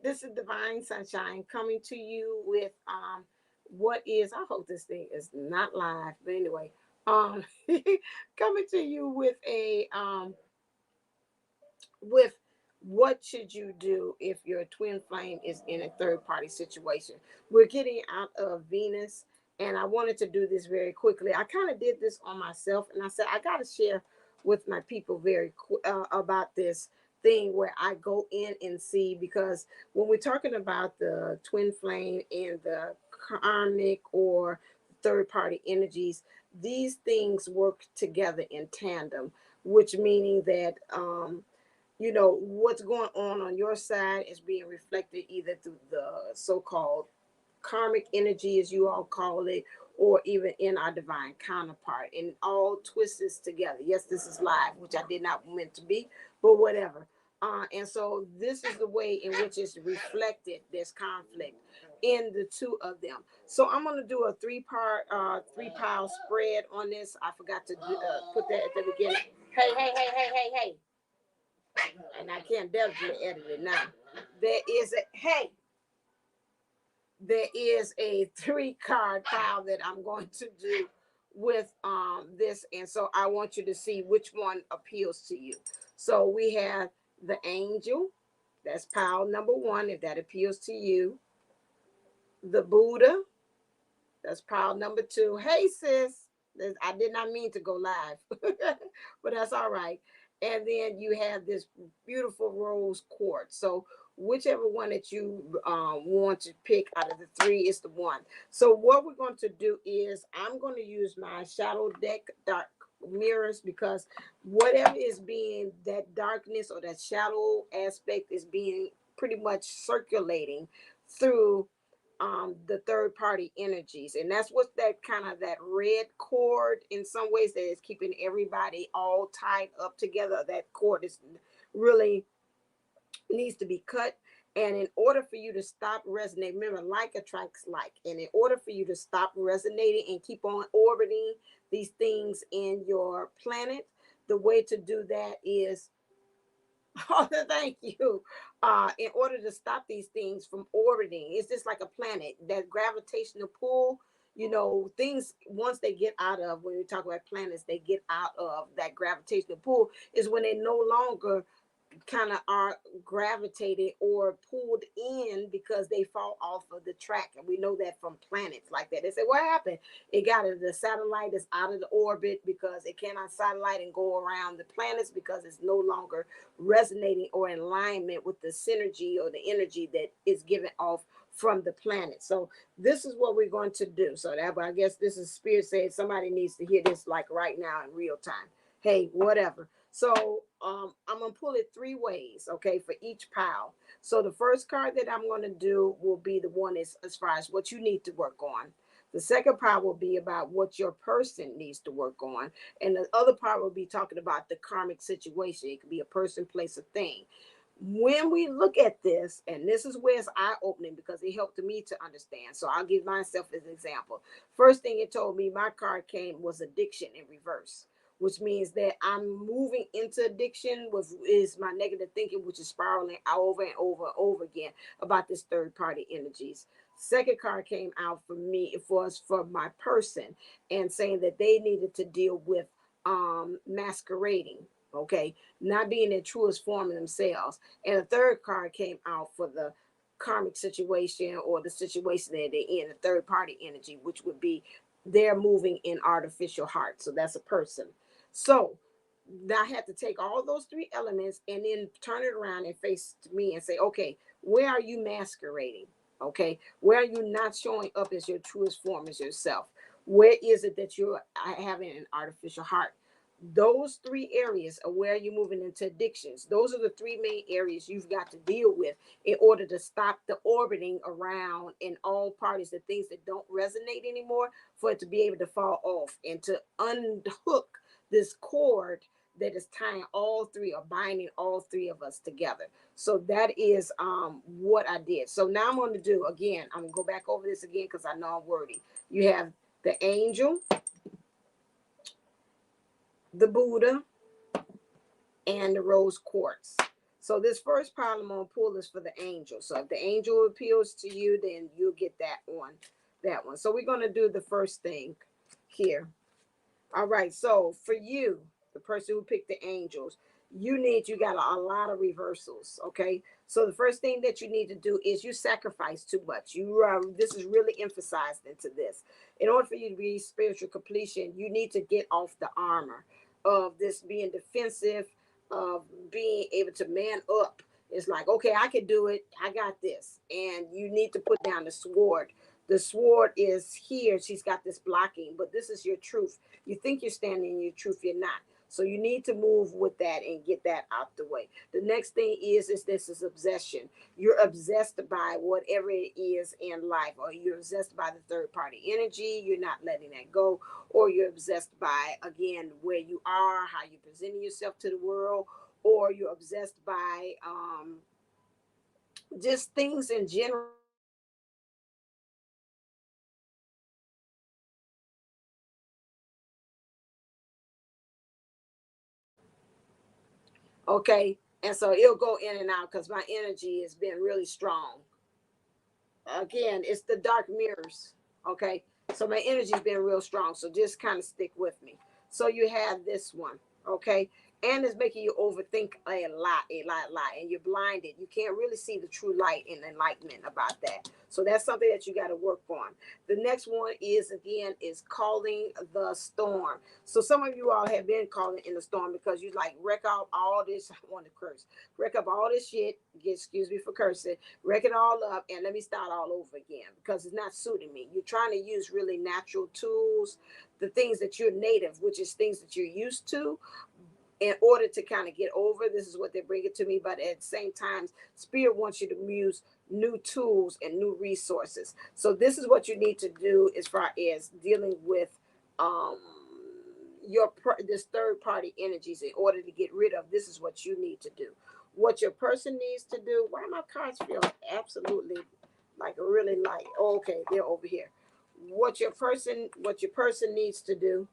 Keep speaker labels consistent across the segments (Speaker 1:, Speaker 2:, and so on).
Speaker 1: This is Divine Sunshine coming to you with what is, I hope this thing is not live, but anyway, um coming to you with what should you do if your twin flame is in a third party situation. We're getting out of Venus, and I wanted to do this very quickly. I kind of did this on myself, and I said I got to share with my people about this thing where I go in and see, because when we're talking about the twin flame and the karmic or third party energies, these things work together in tandem, which meaning that what's going on your side is being reflected either through the so-called karmic energy, as you all call it, or even in our divine counterpart, and all twists together. Yes, this is live, which I did not meant to be, but whatever. And so this is the way in which it's reflected. There's conflict in the two of them. So I'm going to do a three pile spread on this. I forgot to put that at the beginning. Hey, hey, hey, hey, hey, hey, and I can't definitely edit it now. There is a hey, there is a three-card pile that I'm going to do with this, and so I want you to see which one appeals to you. So we have the angel, that's pile number one, if that appeals to you. The Buddha, that's pile number two. Hey sis, I did not mean to go live, but that's all right. And then you have this beautiful rose quartz. So whichever one that you want to pick out of the three is the one. So what we're going to do is I'm going to use my shadow deck dark mirrors, because whatever is being that darkness or that shadow aspect is being pretty much circulating through the third party energies, and that's what that kind of that red cord in some ways that is keeping everybody all tied up together. That cord is really needs to be cut, and in order for you to stop resonating, remember, like attracts like, and in order for you to stop resonating and keep on orbiting these things in your planet, the way to do that is oh, thank you. In order to stop these things from orbiting, it's just like a planet, that gravitational pull. Things once they get out of, when we talk about planets, they get out of that gravitational pull is when they no longer kind of are gravitated or pulled in because they fall off of the track. And we know that from planets like that. They say, what happened? It got it. The satellite is out of the orbit because it cannot satellite and go around the planets because it's no longer resonating or in alignment with the synergy or the energy that is given off from the planet. So this is what we're going to do. So that, I guess this is spirit saying somebody needs to hear this like right now in real time. Hey, whatever. So I'm gonna pull it three ways, okay, for each pile. So the first card that I'm gonna do will be the one as far as what you need to work on. The second part will be about what your person needs to work on, and the other part will be talking about the karmic situation. It could be a person, place, a thing. When we look at this, and this is where it's eye opening because it helped me to understand. So I'll give myself as an example. First thing it told me, my card came was addiction in reverse, which means that I'm moving into addiction with is my negative thinking, which is spiraling over and over and over again about this third party energies. Second card came out for me for us for my person and saying that they needed to deal with masquerading, okay, not being their truest form of themselves. And the third card came out for the karmic situation or the situation that they're in, the third party energy, which would be they're moving in artificial heart. So that's a person. So I had to take all those three elements and then turn it around and face me and say, okay, where are you masquerading? Okay, where are you not showing up as your truest form as yourself? Where is it that you're having an artificial heart? Those three areas are where you're moving into addictions. Those are the three main areas you've got to deal with in order to stop the orbiting around in all parties, the things that don't resonate anymore, for it to be able to fall off and to unhook this cord that is tying all three or binding all three of us together. So that is what I did. So now I'm going to do again, I'm going to go back over this again because I know I'm wordy. You have the angel, the Buddha, and the rose quartz. So this first pile I'm going to pull is for the angel. So if the angel appeals to you, then you'll get that one. That one. So we're going to do the first thing here. All right. So for you, the person who picked the angels, you got a lot of reversals. Okay. So the first thing that you need to do is you sacrifice too much. This is really emphasized into this. In order for you to be spiritual completion, you need to get off the armor of this being defensive, of being able to man up. It's like, okay, I can do it. I got this. And you need to put down the sword. The sword is here. She's got this blocking, but this is your truth. You think you're standing in your truth, you're not. So you need to move with that and get that out the way. The next thing is this is obsession. You're obsessed by whatever it is in life, or you're obsessed by the third party energy. You're not letting that go, or you're obsessed by, again, where you are, how you're presenting yourself to the world, or you're obsessed by just things in general. Okay. And so it'll go in and out because my energy has been really strong. Again, it's the dark mirrors. Okay. So my energy's been real strong. So just kind of stick with me. So you have this one. Okay. And it's making you overthink a lot, and you're blinded. You can't really see the true light and enlightenment about that. So that's something that you got to work on. The next one is, again, is calling the storm. So some of you all have been calling in the storm because you like wreck out all this. I want to curse. Wreck up all this shit. Excuse me for cursing. Wreck it all up and let me start all over again because it's not suiting me. You're trying to use really natural tools, the things that you're native, which is things that you're used to, in order to kind of get over. This is what they bring it to me, but at the same time, spirit wants you to use new tools and new resources. So this is what you need to do as far as dealing with um this third party energies. In order to get rid of, this is what you need to do. What your person needs to do. Why my cards feel absolutely like really light? Oh, okay, they're over here. What your person needs to do.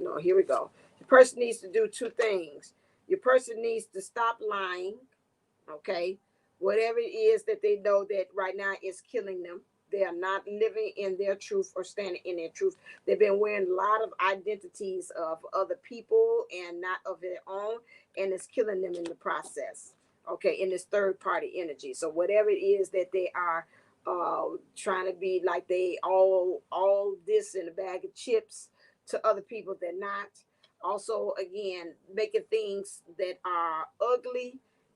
Speaker 1: No, here we go. The person needs to do two things. Your person needs to stop lying, okay? Whatever it is that they know that right now is killing them. They are not living in their truth or standing in their truth. They've been wearing a lot of identities of other people and not of their own, and it's killing them in the process, okay, in this third party energy. So whatever it is that they are trying to be like they all this in a bag of chips to other people, they're not. Also, again, making things that are ugly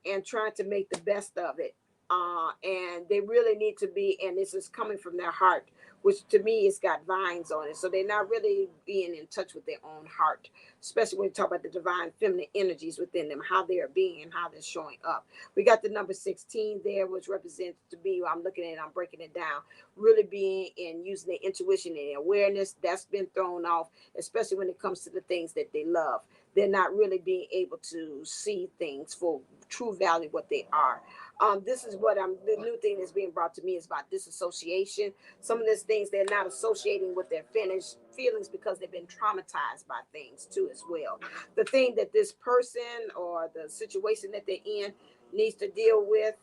Speaker 1: and trying to make the best of it. And they really need to be, and this is coming from their heart, which to me it's got vines on it. So they're not really being in touch with their own heart, especially when you talk about the divine feminine energies within them, how they are being and how they're showing up. We got the number 16 there, which represents to be, I'm looking at it, I'm breaking it down, really being and using their intuition and awareness. That's been thrown off, especially when it comes to the things that they love. They're not really being able to see things for true value, what they are. This is what the new thing that's being brought to me is about disassociation. Some of these things they're not associating with their finished feelings because they've been traumatized by things too as well. The thing that this person or the situation that they're in needs to deal with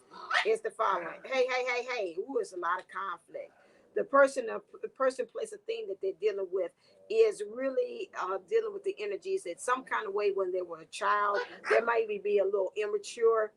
Speaker 1: is the following. Hey. Ooh, it's a lot of conflict. The person, place, a thing that they're dealing with is really dealing with the energies that some kind of way when they were a child, they might be a little immature.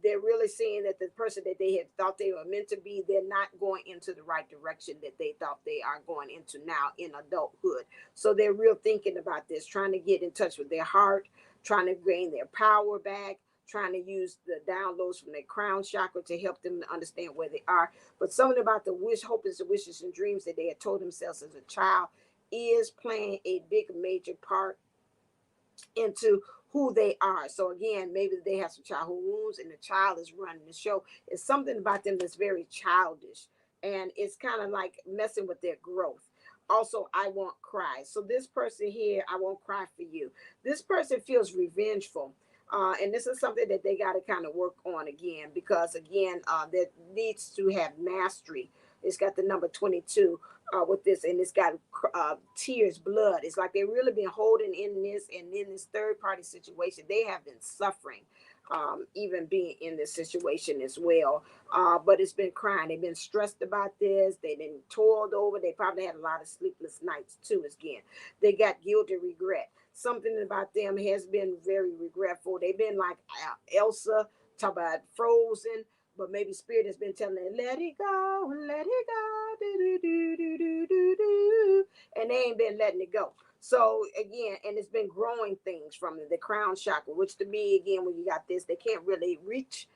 Speaker 1: They're really seeing that the person that they had thought they were meant to be, they're not going into the right direction that they thought they are going into now in adulthood. So they're real thinking about this, trying to get in touch with their heart, trying to gain their power back, trying to use the downloads from their crown chakra to help them to understand where they are. But something about the hopes, the wishes, and dreams that they had told themselves as a child is playing a big major part into who they are. So again, maybe they have some childhood wounds and the child is running the show. It's something about them that's very childish and it's kind of like messing with their growth. Also, I won't cry. So this person here, I won't cry for you. This person feels revengeful. And this is something that they got to kind of work on again because again, that needs to have mastery. It's got the number 22. with this, and it's got tears, blood. It's like they've really been holding in this, and in this third party situation, they have been suffering, even being in this situation as well. But it's been crying. They've been stressed about this. They've been toiled over. They probably had a lot of sleepless nights too. Again, they got guilt and regret. Something about them has been very regretful. They've been like Elsa, talk about frozen, but maybe spirit has been telling them, let it go, let it go, do, do, do, do, do, do, do. And they ain't been letting it go. So again, and it's been growing things from the crown chakra, which to me, again, when you got this, they can't really reach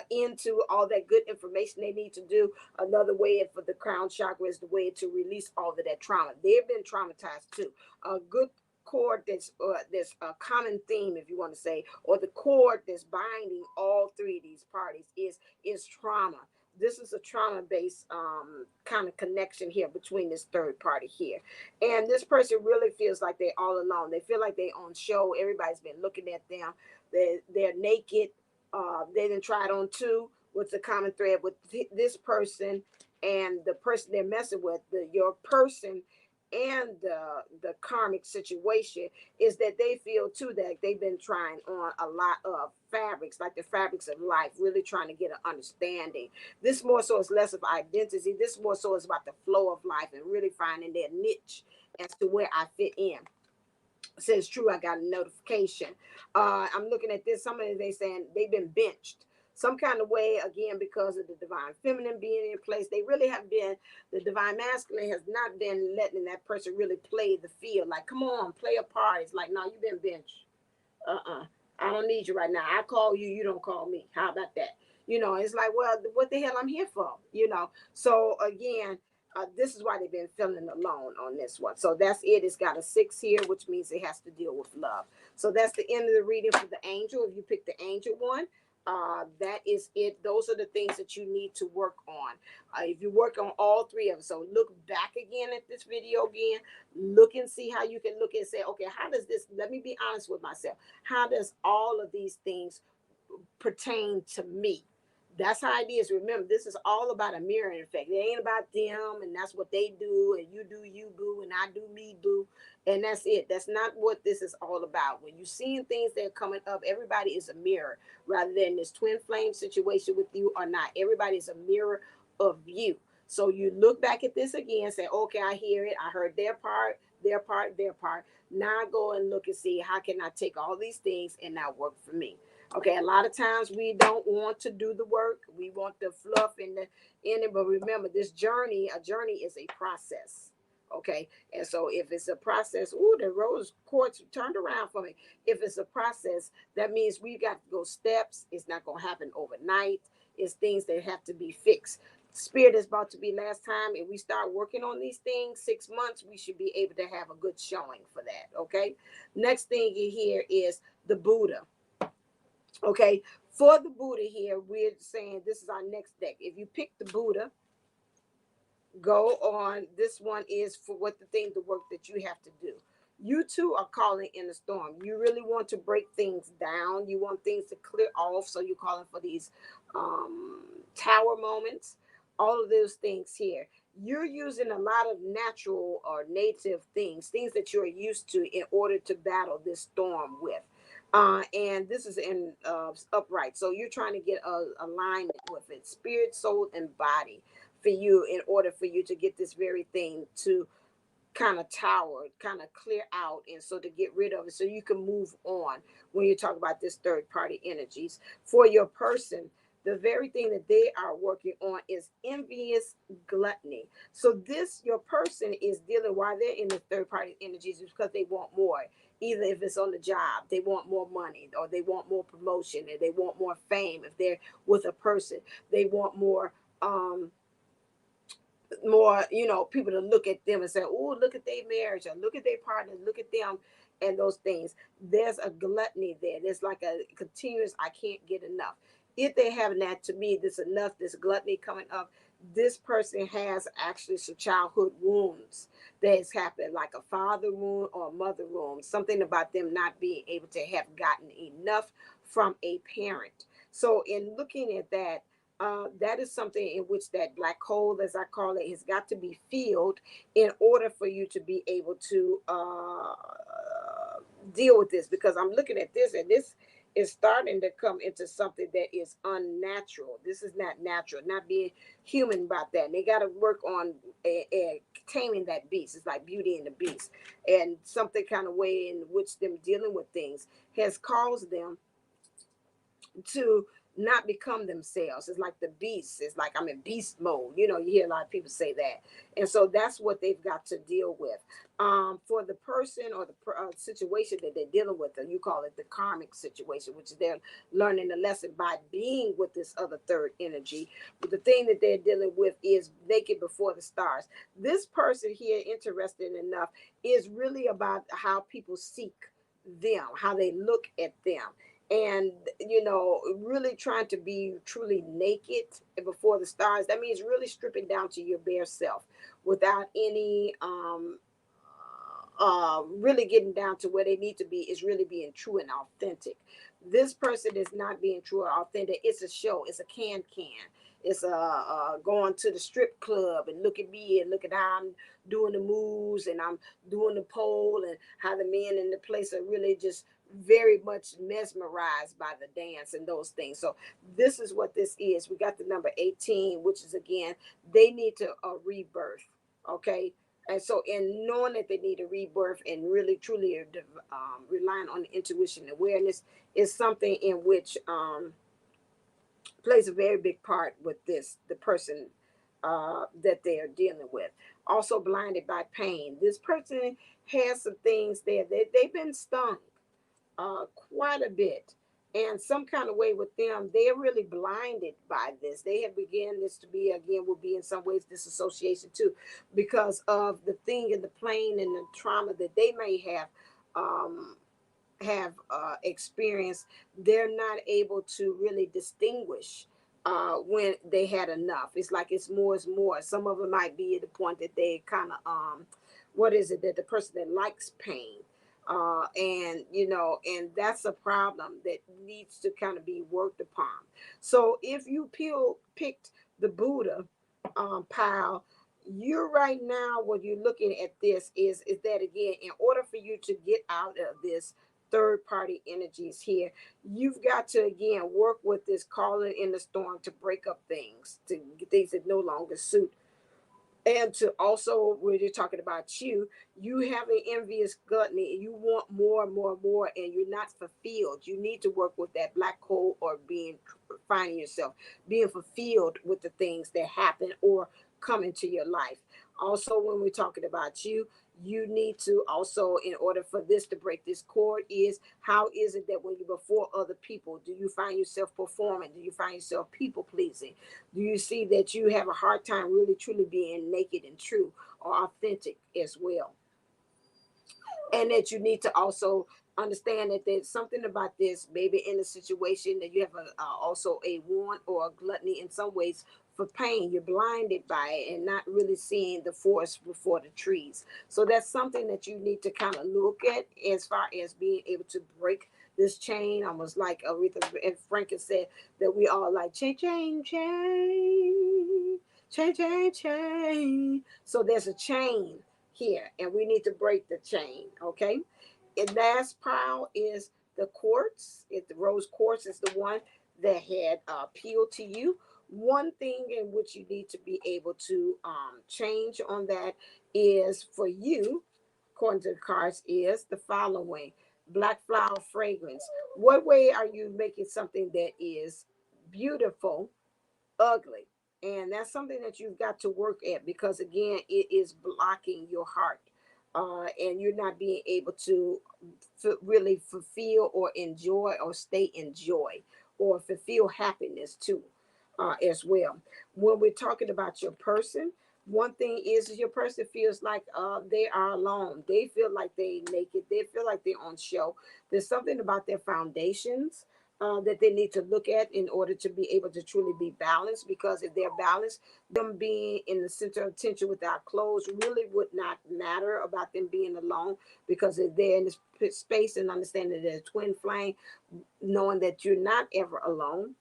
Speaker 1: into all that good information they need to do. Another way for the crown chakra is the way to release all of that trauma. They've been traumatized too. A good cord that's a common theme, if you want to say, or the cord that's binding all three of these parties is trauma. This is a trauma based kind of connection here between this third party here, and this person really feels like they're all alone. They feel like they're on show. Everybody's been looking at them. They're naked. They didn't try it on too. What's the common thread with this person and the person they're messing with? Your person and the karmic situation is that they feel too that they've been trying on a lot of fabrics, like the fabrics of life, really trying to get an understanding. This more so is less of identity. This more so is about the flow of life and really finding their niche as to where I fit in. Says true, I got a notification. I'm looking at this. Somebody, they saying they've been benched some kind of way, again, because of the divine feminine being in place. They really have been, the divine masculine has not been letting that person really play the field. Like, come on, play a part. It's like, no, you've been benched. I don't need you right now. I call you, you don't call me. How about that? It's like, well, what the hell I'm here for? So again, this is why they've been feeling alone on this one. So that's it. It's got a 6 here, which means it has to deal with love. So that's the end of the reading for the angel. If you pick the angel one, that is it. Those are the things that you need to work on. If you work on all three of them, so look back again at this video again, look and see how you can look and say, okay, how does this, let me be honest with myself. How does all of these things pertain to me? That's how it is. Remember, this is all about a mirroring effect. It ain't about them and that's what they do and you do you boo and I do me boo, and that's it. That's not what this is all about. When you're seeing things that are coming up, everybody is a mirror, rather than this twin flame situation with you or not. Everybody is a mirror of you. So you look back at this again, say, okay, I hear it. I heard their part, their part, their part. Now go and look and see how can I take all these things and now work for me. Okay, a lot of times we don't want to do the work. We want the fluff in it, but remember, a journey is a process. Okay, and so if it's a process, ooh, the rose quartz turned around for me. If it's a process, that means we got to go steps. It's not going to happen overnight. It's things that have to be fixed. Spirit is about to be last time. If we start working on these things, 6 months, we should be able to have a good showing for that. Okay, next thing you hear is the Buddha. Okay, for the Buddha here, we're saying this is our next deck. If you pick the Buddha, go on. This one is for what the work that you have to do. You too are calling in a storm. You really want to break things down. You want things to clear off. So you're calling for these tower moments, all of those things here. You're using a lot of natural or native things that you're used to in order to battle this storm with. And this is in upright. So you're trying to get a alignment with it, spirit, soul, and body for you in order for you to get this very thing to kind of tower, kind of clear out, and so to get rid of it so you can move on when you talk about this third party energies. For your person, the very thing that they are working on is envious gluttony. So this, your person is dealing while they're in the third party energies is because they want more. Either if it's on the job, they want more money, or they want more promotion, or they want more fame. If they're with a person, they want more, people to look at them and say, oh, look at their marriage, or look at their partner, look at them, and those things. There's a gluttony there. There's like a continuous, I can't get enough. If they have that, to me, this enough, this gluttony coming up, this person has actually some childhood wounds that's happened, like a father wound or a mother wound, something about them not being able to have gotten enough from a parent. So in looking at that, that is something in which that black hole, as I call it, has got to be filled in order for you to be able to deal with this. Because I'm looking at this, and this is starting to come into something that is unnatural. This is not natural, not being human about that. And they got to work on taming that beast. It's like Beauty and the Beast, and something kind of way in which them dealing with things has caused them to not become themselves. It's like the beast. It's like I'm in beast mode. You know, you hear a lot of people say that. And so that's what they've got to deal with. For the person or the situation that they're dealing with, and you call it the karmic situation, which is they're learning a lesson by being with this other third energy. But the thing that they're dealing with is naked before the stars. This person here, interesting enough, is really about how people seek them, how they look at them, and really trying to be truly naked before the stars. That means really stripping down to your bare self without any really getting down to where they need to be, is really being true and authentic. This person is not being true or authentic. It's a show. It's a can. It's going to the strip club and look at me and look at how I'm doing the moves and I'm doing the pole, and how the men in the place are really just very much mesmerized by the dance and those things. So this is what this is. We got the number 18, which is, again, they need to rebirth. Okay. And so, in knowing that they need a rebirth and really truly relying on the intuition and awareness, is something in which plays a very big part with this, the person that they are dealing with. Also, blinded by pain. This person has some things there. They've been stung quite a bit. And some kind of way with them, they're really blinded by this. They have began this to be, again, will be in some ways disassociation too, because of the thing in the plane and the trauma that they may um, experienced. They're not able to really distinguish when they had enough. It's like it's more is more. Some of them might be at the point that they kind of what is it, that the person that likes pain, and and that's a problem that needs to kind of be worked upon. So if you picked the Buddha pile, you're right now, what you're looking at this is that, again, in order for you to get out of this third party energies here, you've got to, again, work with this calling in the storm to break up things, to get things that no longer suit. And to also, when you're talking about you have an envious gluttony, and you want more and more and more, and you're not fulfilled. You need to work with that black hole, or finding yourself being fulfilled with the things that happen or come into your life. Also, when we're talking about you need to also, in order for this to break this cord, is how is it that when you're before other people, do you find yourself performing? Do you find yourself people pleasing? Do you see that you have a hard time really truly being naked and true or authentic as well? And that you need to also understand that there's something about this, maybe in a situation that you have also a want or a gluttony in some ways for pain. You're blinded by it and not really seeing the forest before the trees. So that's something that you need to kind of look at, as far as being able to break this chain. Almost like Aretha Franklin said, that we all like chain, chain, chain, chain, chain, chain. So there's a chain here, and we need to break the chain. Okay. And last pile is the quartz. The rose quartz is the one that had appealed to you. One thing in which you need to be able to change on that is, for you, according to the cards, is the following: black flower fragrance. What way are you making something that is beautiful ugly? And that's something that you've got to work at, because, again, it is blocking your heart, and you're not being able to really fulfill or enjoy or stay in joy or fulfill happiness too, as well. When we're talking about your person, one thing is your person feels like they are alone. They feel like they naked. They feel like they're on show. There's something about their foundations that they need to look at in order to be able to truly be balanced. Because if they're balanced, them being in the center of attention without clothes really would not matter about them being alone. Because if they're in this space and understanding that they're twin flame, knowing that you're not ever alone,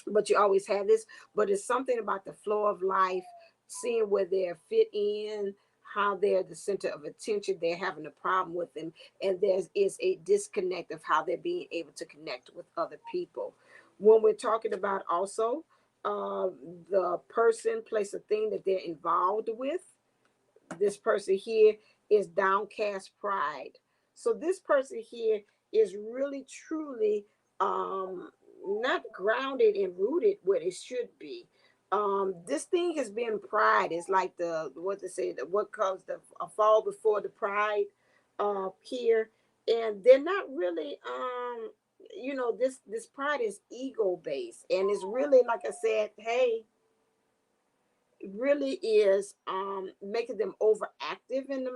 Speaker 1: but you always have this. But it's something about the flow of life, seeing where they're fit in, how they're the center of attention, they're having a problem with them, and there is a disconnect of how they're being able to connect with other people. When we're talking about also uh, the person, place, or thing that they're involved with, this person here is downcast pride. So this person here is really truly not grounded and rooted where it should be. This thing has been pride. It's like the what to say, the what comes the a fall before the pride here, and they're not really this pride is ego based, and it's really like I said, hey, really is making them overactive in the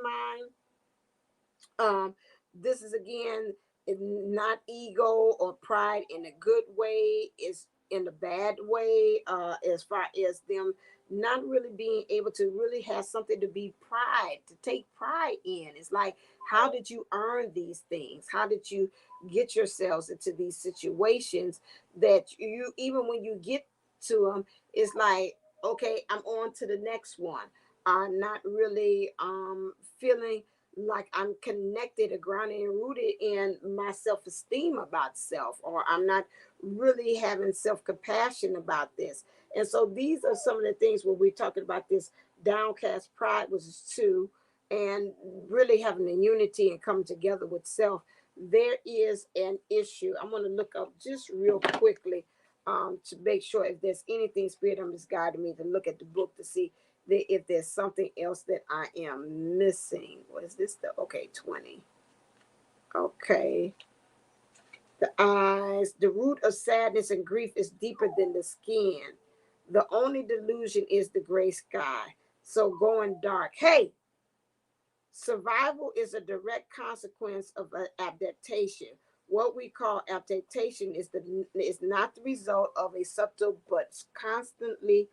Speaker 1: mind. This is again not ego or pride in a good way, it's in a bad way, as far as them not really being able to really have something to be pride to take pride in. It's like, how did you earn these things? How did you get yourselves into these situations that you, even when you get to them, it's like, okay, I'm on to the next one. Not really feeling like I'm connected or grounded and rooted in my self esteem about self, or I'm not really having self compassion about this. And so these are some of the things when we're talking about this downcast pride, which is two, and really having a unity and coming together with self. There is an issue. I'm going to look up just real quickly to make sure if there's anything Spirit I'm just guiding me to look at the book to see if there's something else that I am missing. What is this? The okay, 20. Okay. The eyes. The root of sadness and grief is deeper than the skin. The only delusion is the gray sky. So going dark. Hey, survival is a direct consequence of adaptation. What we call adaptation is not the result of a subtle but constantly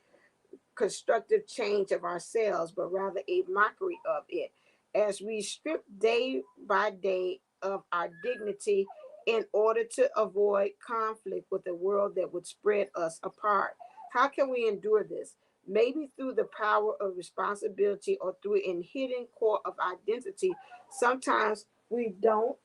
Speaker 1: constructive change of ourselves, but rather a mockery of it, as we strip day by day of our dignity in order to avoid conflict with a world that would spread us apart. How can we endure this? Maybe through the power of responsibility or through a hidden core of identity. Sometimes we don't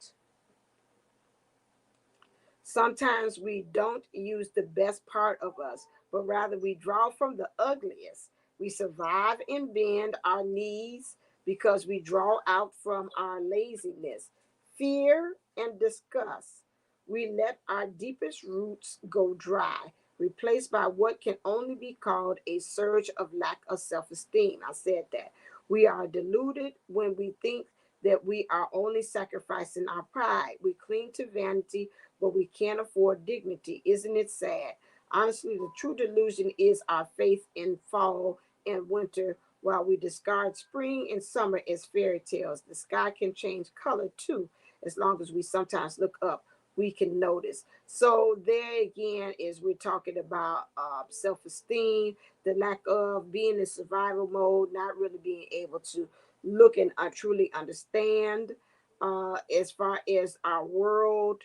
Speaker 1: Sometimes we don't use the best part of us, but rather we draw from the ugliest. We survive and bend our knees because we draw out from our laziness, fear, and disgust. We let our deepest roots go dry, replaced by what can only be called a surge of lack of self esteem. I said that. We are deluded when we think that we are only sacrificing our pride. We cling to vanity, but we can't afford dignity. Isn't it sad? Honestly, the true delusion is our faith in fall and winter, while we discard spring and summer as fairy tales. The sky can change color too, as long as we sometimes look up. We can notice. So there again is we're talking about self-esteem, the lack of being in survival mode, not really being able to look and truly understand as far as our world,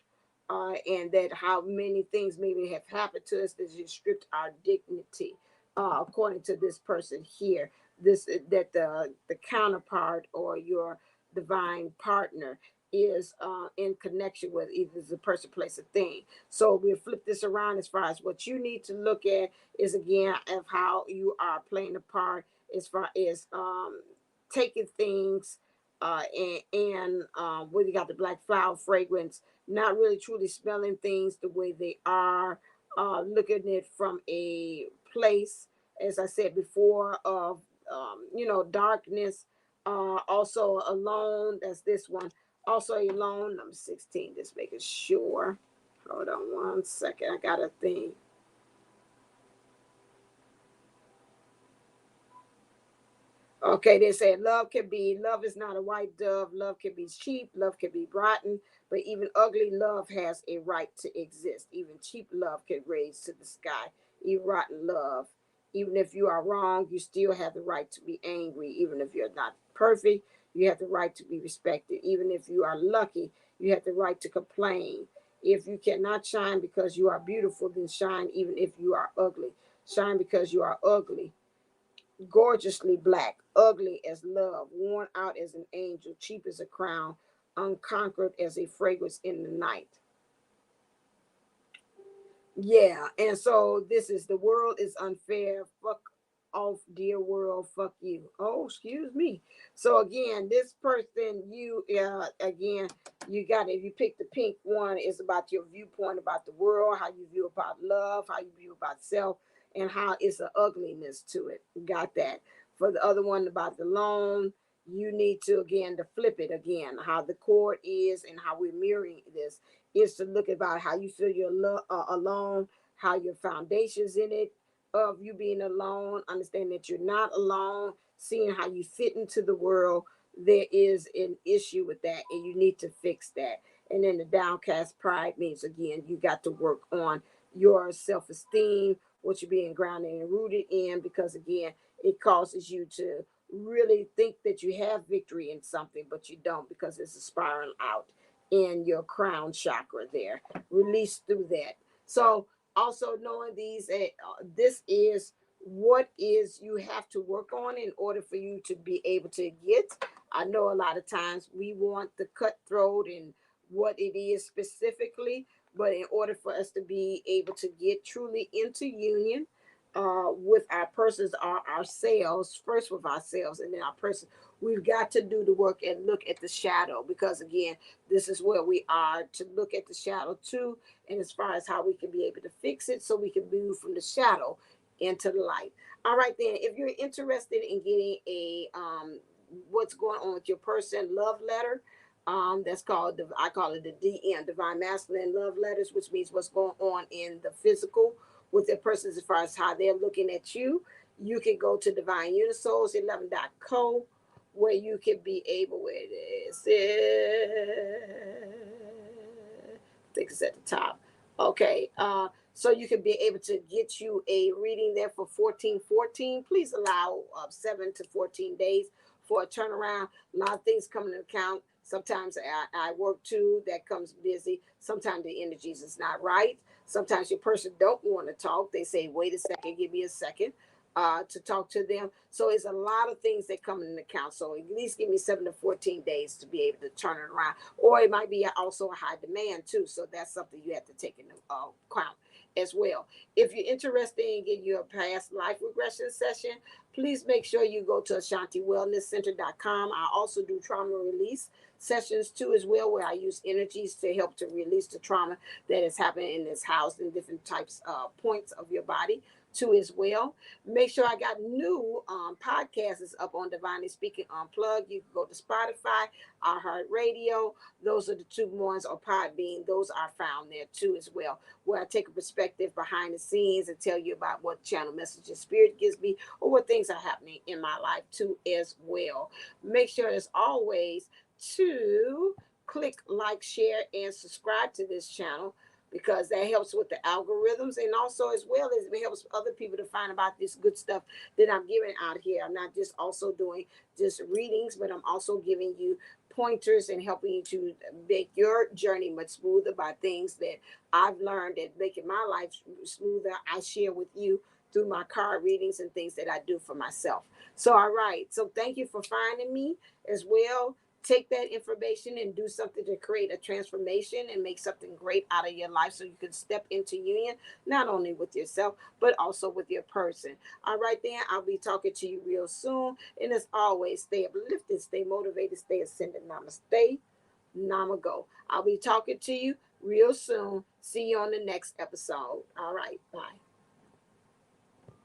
Speaker 1: and that how many things maybe have happened to us that just stripped our dignity, according to this person here. This that the counterpart or your divine partner is in connection with either the person, place, or thing. So we'll flip this around as far as what you need to look at is again of how you are playing a part as far as taking things and when you got the black flower fragrance, not really truly smelling things the way they are, looking at it from a place, as I said before, of darkness. Also alone. That's this one. Also alone. Number 16. Just making sure. Hold on one second. I got a thing. Okay, they said love is not a white dove. Love can be cheap. Love can be rotten. But even ugly love has a right to exist. Even cheap love can raise to the sky. Even rotten love. Even if you are wrong, you still have the right to be angry. Even if you're not perfect, you have the right to be respected. Even if you are lucky, you have the right to complain. If you cannot shine because you are beautiful, then shine even if you are ugly. Shine because you are ugly, gorgeously black, ugly as love, worn out as an angel, cheap as a crown, unconquered as a fragrance in the night. Yeah, and so this is the world is unfair. Fuck off, dear world. Fuck you. Oh, excuse me. So again, this person, you again, you got if you pick the pink one, it's about your viewpoint about the world, how you view about love, how you view about self, and how it's an ugliness to it. Got that. For the other one about the loan, you need to again to flip it again, how the chord is and how we're mirroring this is to look about how you feel you're alone, how your foundation's in it, of you being alone, understand that you're not alone, seeing how you fit into the world. There is an issue with that, and you need to fix that. And then the downcast pride means, again, you got to work on your self esteem, what you're being grounded and rooted in, because, again, it causes you to really think that you have victory in something, but you don't because it's a spiral out in your crown chakra there. Release through that. So also knowing these, this is what is you have to work on in order for you to be able to get. I know a lot of times we want the cutthroat and what it is specifically, but in order for us to be able to get truly into union with our persons or ourselves, first with ourselves and then our person, we've got to do the work and look at the shadow, because again, this is where we are to look at the shadow too, and as far as how we can be able to fix it so we can move from the shadow into the light. All right, then, if you're interested in getting a what's going on with your person love letter, that's called I call it the DM, divine masculine love letters, which means what's going on in the physical with their persons as far as how they're looking at you. You can go to divineunisols11.co where you can be able, where it is, I think it's at the top. Okay, so you can be able to get you a reading there for 1414. Please allow 7 to 14 days for a turnaround. A lot of things come into account. Sometimes I work too, that comes busy. Sometimes the energies is not right. Sometimes your person don't want to talk. They say, wait a second, give me a second to talk to them. So it's a lot of things that come into account. So at least give me 7 to 14 days to be able to turn it around. Or it might be also a high demand too. So that's something you have to take into account as well. If you're interested in getting your past life regression session, please make sure you go to AshantiWellnessCenter.com. I also do trauma release sessions too as well, where I use energies to help to release the trauma that is happening in this house in different types of points of your body too as well. Make sure I got new podcasts up on Divinely Speaking Unplugged. You can go to Spotify, iHeartRadio. Those are the two ones, or Podbean. Those are found there too as well, where I take a perspective behind the scenes and tell you about what channel messages spirit gives me or what things are happening in my life too as well. Make sure as always to click like, share, and subscribe to this channel, because that helps with the algorithms, and also as well as it helps other people to find about this good stuff that I'm giving out here. I'm not just also doing just readings, but I'm also giving you pointers and helping you to make your journey much smoother by things that I've learned that making my life smoother. I share with you through my card readings and things that I do for myself. So, all right. So thank you for finding me as well. Take that information and do something to create a transformation and make something great out of your life so you can step into union, not only with yourself, but also with your person. All right, then, I'll be talking to you real soon. And as always, stay uplifted, stay motivated, stay ascended. Namaste, namago. I'll be talking to you real soon. See you on the next episode. All right, bye.